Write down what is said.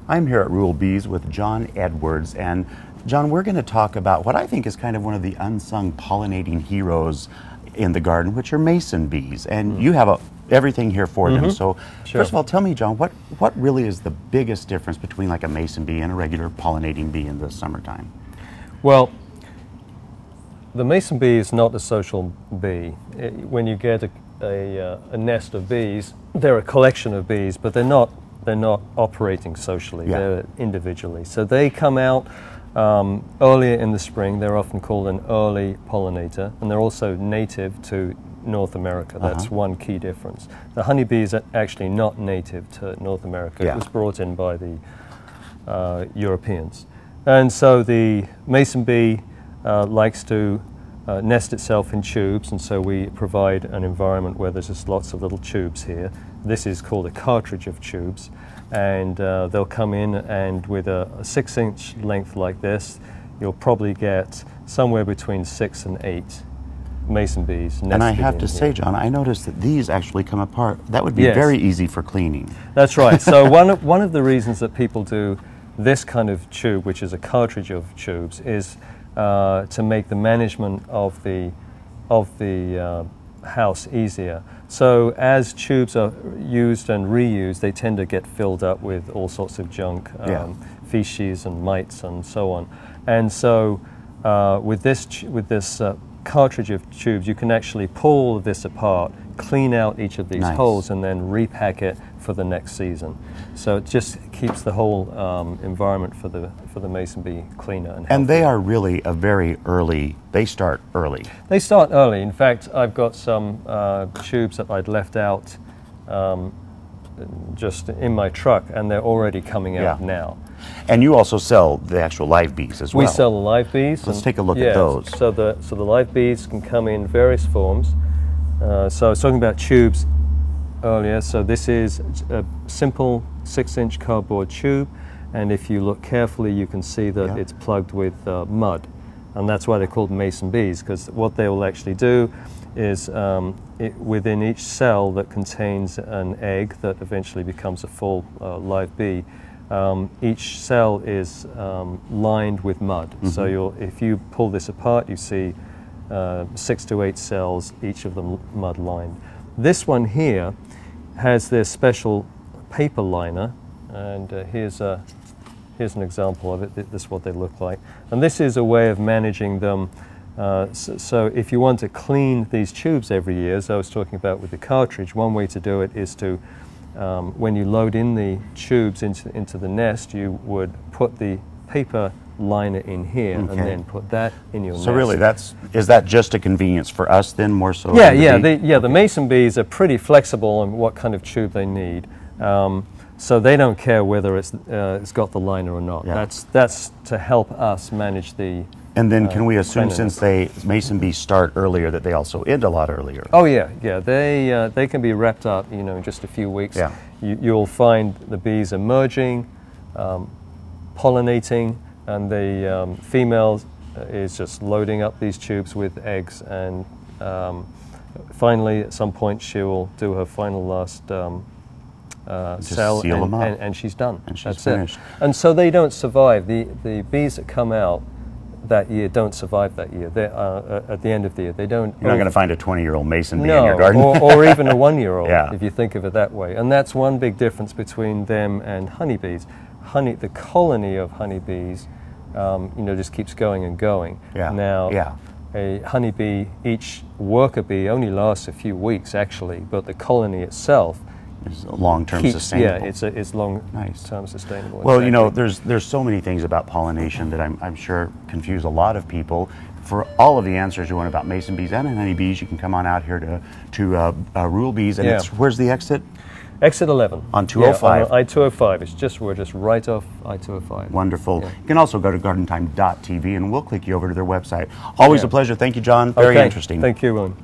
I'm here at Ruhl Bees with John Edwards, and John, we're going to talk about what I think is kind of one of the unsung pollinating heroes in the garden, which are mason bees, and you have everything here for them. So first of all, tell me, John, what really is the biggest difference between like a mason bee and a regular pollinating bee in the summertime? Well, the mason bee is not a social bee. When you get a nest of bees, they're a collection of bees, but they're not operating socially. They're individually. So they come out earlier in the spring. They're often called an early pollinator, and they're also native to North America. That's one key difference. The honeybees are actually not native to North America. It was brought in by the Europeans. And so the mason bee likes to nest itself in tubes, and so we provide an environment where there's just lots of little tubes here. This is called a cartridge of tubes, and they'll come in, and with a 6-inch length like this, you'll probably get somewhere between 6 and 8 mason bees. And I have to say, John, I noticed that these actually come apart. That would be very easy for cleaning. That's right. So one of the reasons that people do this kind of tube, which is a cartridge of tubes, is to make the management of the house easier. So as tubes are used and reused, they tend to get filled up with all sorts of junk, feces and mites and so on. And so with this cartridge of tubes, you can actually pull this apart, clean out each of these holes, and then repack it for the next season. So it just keeps the whole environment for the mason bee cleaner and healthy. And they are really a very early, they start early. They start early. In fact, I've got some tubes that I'd left out just in my truck, and they're already coming out now. And you also sell the actual live bees as well. We sell the live bees. Let's take a look at those. So the live bees can come in various forms. So I was talking about tubes earlier. So this is a simple 6-inch cardboard tube, and if you look carefully, you can see that it's plugged with mud, and that's why they're called mason bees, because what they will actually do is within each cell that contains an egg that eventually becomes a full live bee, each cell is lined with mud. So if you pull this apart, you see 6 to 8 cells, each of them mud lined. This one here has this special paper liner, and here's an example of it. This is what they look like, and this is a way of managing them. So if you want to clean these tubes every year, as I was talking about with the cartridge, one way to do it is to when you load in the tubes into the nest, you would put the paper liner in here and then put that in your nest. So really, is that just a convenience for us then, more so? The mason bees are pretty flexible on what kind of tube they need. So they don't care whether it's got the liner or not. That's to help us manage the. And then can we assume, since mason bees start earlier, that they also end a lot earlier? Oh yeah. They can be wrapped up, in just a few weeks. You'll find the bees emerging, pollinating, and the female is just loading up these tubes with eggs, and finally at some point she will do her final last cell, and she's done. And she's finished. And so they don't survive. The bees that come out that year don't survive that year. They at the end of the year, they don't. You're not going to find a 20-year-old mason bee in your garden. or even a 1-year-old, if you think of it that way. And that's one big difference between them and honeybees. The colony of honeybees, just keeps going and going. Now, a honeybee, each worker bee only lasts a few weeks actually, but the colony itself is long-term sustainable. Yeah, it's long-term sustainable. Well, there's so many things about pollination that I'm sure confuse a lot of people. For all of the answers you want about mason bees and honeybees, you can come on out here to Ruhl Bees. And where's the exit? Exit 11. On 205. On I-205. We're just right off I-205. Wonderful. You can also go to gardentime.tv, and we'll click you over to their website. Always a pleasure. Thank you, John. Very interesting. Thank you, Ron.